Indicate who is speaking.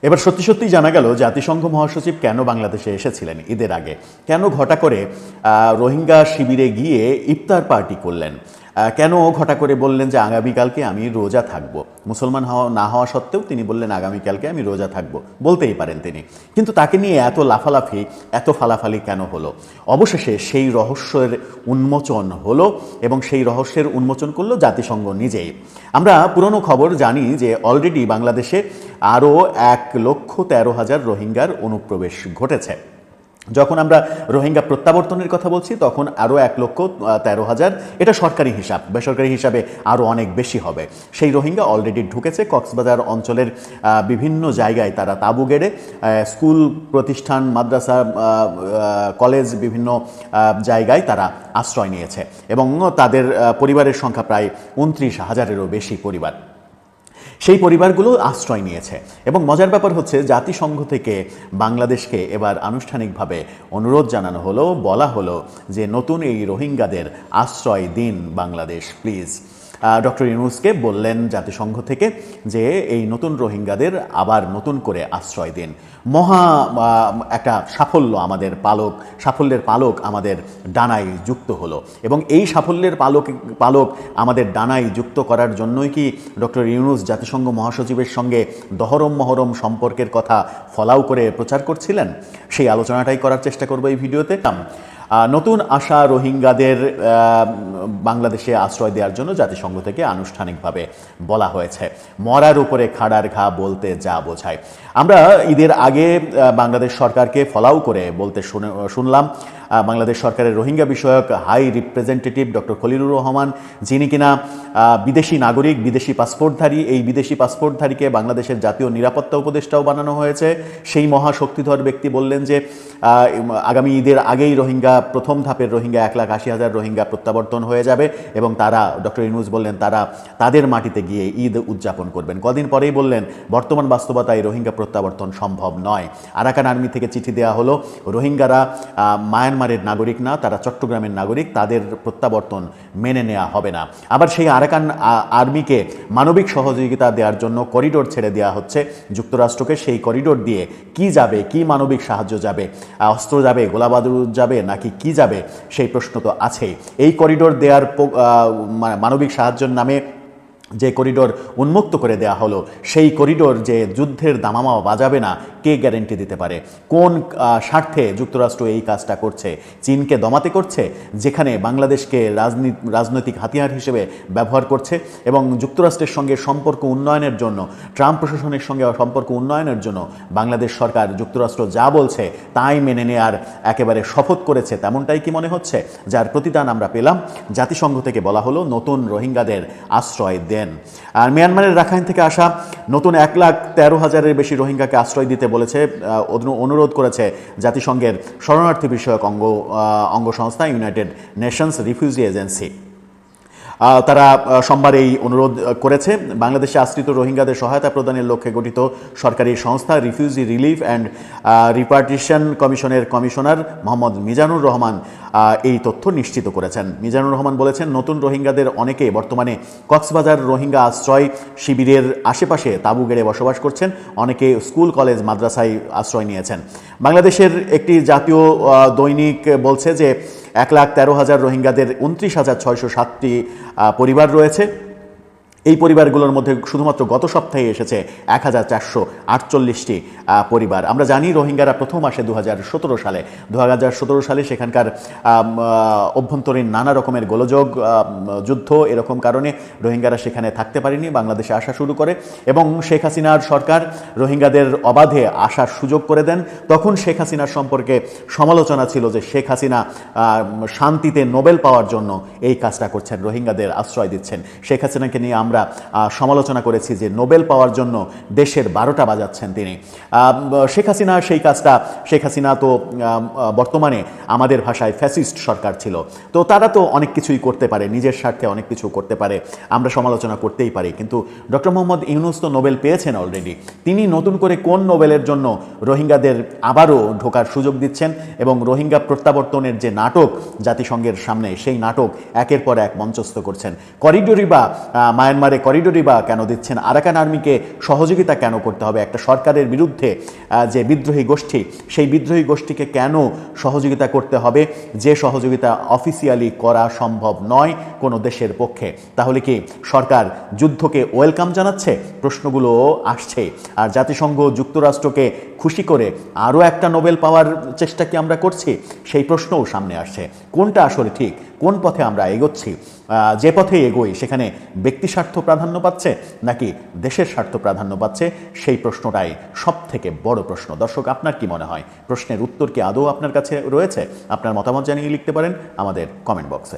Speaker 1: এবার সত্যি সত্যিই জানা গেল জাতিসংঘ মহাসচিব কেন বাংলাদেশে এসেছিলেন ঈদের আগে, কেন ঘটা করে রোহিঙ্গা শিবিরে গিয়ে ইফতার পার্টি করলেন, কেন ঘটা করে বললেন যে আগামীকালকে আমি রোজা থাকব। মুসলমান না হওয়া সত্ত্বেও তিনি বললেন আগামীকালকে আমি রোজা থাকব, বলতেই পারেন তিনি, কিন্তু তাকে নিয়ে এত লাফালাফি এত ফালাফালি কেন হলো? অবশেষে সেই রহস্যের উন্মোচন হলো এবং সেই রহস্যের উন্মোচন করলো জাতিসংঘ নিজেই। আমরা পুরনো খবর জানি যে অলরেডি বাংলাদেশে আরও 1,13,000 রোহিঙ্গার অনুপ্রবেশ ঘটেছে। যখন আমরা রোহিঙ্গা প্রত্যাবর্তনের কথা বলছি তখন আরও 1,13,000, এটা সরকারি হিসাব, বেসরকারি হিসাবে আরও অনেক বেশি হবে। সেই রোহিঙ্গা অলরেডি ঢুকেছে কক্সবাজার অঞ্চলের বিভিন্ন জায়গায়। তারা তাঁবু গেড়ে স্কুল প্রতিষ্ঠান, মাদ্রাসা, কলেজ, বিভিন্ন জায়গায় তারা আশ্রয় নিয়েছে এবং তাদের পরিবারের সংখ্যা প্রায় 29,000-এরও বেশি পরিবার। সেই পরিবারগুলো আশ্রয় নিয়েছে এবং মজার ব্যাপার হচ্ছে জাতিসংঘ থেকে বাংলাদেশকে এবার আনুষ্ঠানিকভাবে অনুরোধ জানানো হলো, বলা হলো যে নতুন এই রোহিঙ্গাদের আশ্রয় দিন বাংলাদেশ প্লিজ। ডক্টর ইউনূসকে বললেন জাতিসংঘ থেকে যে এই নতুন রোহিঙ্গাদের আবার নতুন করে আশ্রয় দিন। মহা একটা সাফল্য, আমাদের সাফল্যের পালক আমাদের ডানায় যুক্ত হলো এবং এই সাফল্যের পালক আমাদের ডানায় যুক্ত করার জন্যই কি ডক্টর ইউনূস জাতিসংঘ মহাসচিবের সঙ্গে দহরম মহরম সম্পর্কের কথা ফলাও করে প্রচার করছিলেন? সেই আলোচনাটাই করার চেষ্টা করবো এই ভিডিওতে। নতুন আসা রোহিঙ্গাদের বাংলাদেশে আশ্রয় দেওয়ার জন্য জাতিসংঘ থেকে আনুষ্ঠানিকভাবে বলা হয়েছে। মরার উপরে খাড়ার ঘা বলতে যা বোঝায়। আমরা ঈদের আগে বাংলাদেশ সরকারকে ফলাও করে বলতে শুনলাম বাংলাদেশ সরকারের রোহিঙ্গা বিষয়ক high representative doctor Khalilur Rahman, যিনি কিনা বিদেশি নাগরিক, বিদেশি পাসপোর্টধারী, এই বিদেশি পাসপোর্টধারীকে বাংলাদেশের জাতীয় নিরাপত্তা উপদেষ্টাও বানানো হয়েছে। সেই মহাশক্তিধর ব্যক্তি বললেন যে আগামী ঈদের আগেই রোহিঙ্গা, প্রথম ধাপের রোহিঙ্গা 1,80,000 রোহিঙ্গা প্রত্যাবর্তন হয়ে যাবে এবং তারা, ডক্টর ইউনূস বললেন, তারা তাদের মাটিতে গিয়ে ঈদ উদযাপন করবেন। কদিন পরেই বললেন বর্তমান বাস্তবতায় রোহিঙ্গা প্রত্যাবর্তন সম্ভব নয়। আরাকান আর্মি থেকে চিঠি দেওয়া হলো, রোহিঙ্গারা মায়ানমারের নাগরিক না, তারা চট্টগ্রামের নাগরিক, তাদের প্রত্যাবর্তন মেনে নেওয়া হবে না। আবার সেই আরাকান আর্মিকে মানবিক সহযোগিতা দেওয়ার জন্য করিডোর ছেড়ে দেওয়া হচ্ছে যুক্তরাষ্ট্রকে। সেই করিডোর দিয়ে কি যাবে, কি মানবিক সাহায্য যাবে? অস্ত্র যাবে, গোলাবারুদ যাবে, নাকি কি যাবে? সেই প্রশ্ন তো আছেই। এই করিডোর দেওয়ার মানবিক সাহায্যের নামে যে করিডোর উন্মুক্ত করে দেওয়া হলো, সেই করিডোর যে যুদ্ধের দামামা বাজাবে না, কে গ্যারেন্টি দিতে পারে? কোন স্বার্থে যুক্তরাষ্ট্র এই কাজটা করছে? চীনকে দমাতে করছে, যেখানে বাংলাদেশকে রাজনৈতিক হাতিয়ার হিসেবে ব্যবহার করছে এবং যুক্তরাষ্ট্রের সঙ্গে সম্পর্ক উন্নয়নের জন্য, ট্রাম্প প্রশাসনের সঙ্গে সম্পর্ক উন্নয়নের জন্য বাংলাদেশ সরকার যুক্তরাষ্ট্র যা বলছে তাই মেনে নেয়ার একেবারে শপথ করেছে, তেমনটাই কি মনে হচ্ছে? যার প্রতিদান আমরা পেলাম, জাতিসংঘ থেকে বলা হলো নতুন রোহিঙ্গাদের আশ্রয় দেন। আর মিয়ানমারের রাখাইন থেকে আসা নতুন 1,13,000-এর বেশি রোহিঙ্গাকে আশ্রয় দিতে বলেছে, অনুরোধ করেছে জাতিসংঘের শরণার্থী বিষয়ক অঙ্গ সংস্থা ইউনাইটেড নেশনস রিফিউজি এজেন্সি। তারা সোমবার এই অনুরোধ করেছে। বাংলাদেশে আশ্রিত রোহিঙ্গাদের সহায়তা প্রদানের লক্ষ্যে গঠিত সরকারি সংস্থা রিফিউজি রিলিফ অ্যান্ড রিপার্টিশন কমিশনের কমিশনার মোহাম্মদ মিজানুর রহমান এই তথ্য নিশ্চিত করেছেন। মিজানুর রহমান বলেছেন, নতুন রোহিঙ্গাদের অনেকে বর্তমানে কক্সবাজার রোহিঙ্গা আশ্রয় শিবিরের আশেপাশে তাঁবু গেড়ে বসবাস করছেন, অনেকে স্কুল, কলেজ, মাদ্রাসায় আশ্রয় নিয়েছেন। বাংলাদেশের একটি জাতীয় দৈনিক বলছে যে 1,13,000 রোহিঙ্গাদের 29,607টি পরিবার রয়েছে। এই পরিবারগুলোর মধ্যে শুধুমাত্র গত সপ্তাহে এসেছে 1,448টি পরিবার। আমরা জানি রোহিঙ্গারা প্রথম আসে 2017 সালে। 2017 সালে সেখানকার অভ্যন্তরীণ নানা রকমের গোলযোগ, যুদ্ধ, এরকম কারণে রোহিঙ্গারা সেখানে থাকতে পারেনি, বাংলাদেশে আসা শুরু করে এবং শেখ হাসিনার সরকার রোহিঙ্গাদের অবাধে আসার সুযোগ করে দেন। তখন শেখ হাসিনার সম্পর্কে সমালোচনা ছিল যে শেখ হাসিনা শান্তিতে নোবেল পাওয়ার জন্য এই কাজটা করছেন, রোহিঙ্গাদের আশ্রয় দিচ্ছেন। শেখ হাসিনাকে নিয়ে আমরা সমালোচনা করেছি যে নোবেল পাওয়ার জন্য দেশের 12টা বাজাচ্ছেন তিনি। শেখ হাসিনা সেই কাজটা, শেখ হাসিনা তো বর্তমানে আমাদের ভাষায় ফ্যাসিস্ট সরকার ছিল, তো তারা তো অনেক কিছুই করতে পারে, নিজের স্বার্থে অনেক কিছু করতে পারে, আমরা সমালোচনা করতেই পারি। কিন্তু ডক্টর মোহাম্মদ ইউনূস তো নোবেল পেয়েছেন অলরেডি। তিনি নতুন করে কোন নোবেলের জন্য রোহিঙ্গাদের আবারও ঢোকার সুযোগ দিচ্ছেন এবং রোহিঙ্গা প্রত্যাবর্তনের যে নাটক জাতিসংঘের সামনে, সেই নাটক একের পর এক মঞ্চস্থ করছেন। করিডোরই বা মায়ানমার মায়ানমারে করিডোরই বা কেন দিচ্ছেন? আরাকান আর্মিকে সহযোগিতা কেন করতে হবে? একটা সরকারের বিরুদ্ধে যে বিদ্রোহী গোষ্ঠী, সেই বিদ্রোহী গোষ্ঠীকে কেন সহযোগিতা করতে হবে, যে সহযোগিতা অফিসিয়ালি করা সম্ভব নয় কোনো দেশের পক্ষে? তাহলে কি সরকার যুদ্ধকে ওয়েলকাম জানাচ্ছে? প্রশ্নগুলো আসছে। আর জাতিসংঘ যুক্তরাষ্ট্রকে খুশি করে আরও একটা নোবেল পাওয়ার চেষ্টা কি আমরা করছি? সেই প্রশ্নও সামনে আসছে। কোনটা আসলে ঠিক? কোন পথে আমরা এগোচ্ছি? যে পথে এগোই সেখানে ব্যক্তি স্বার্থ প্রাধান্য পাচ্ছে নাকি দেশের স্বার্থ প্রাধান্য পাচ্ছে? সেই প্রশ্নটাই সব থেকে বড় প্রশ্ন। দর্শক, আপনার কি মনে হয়? প্রশ্নের উত্তর কি আদৌ আপনার কাছে রয়েছে? আপনার মতামত জানিয়ে লিখতে পারেন আমাদের কমেন্ট বক্সে।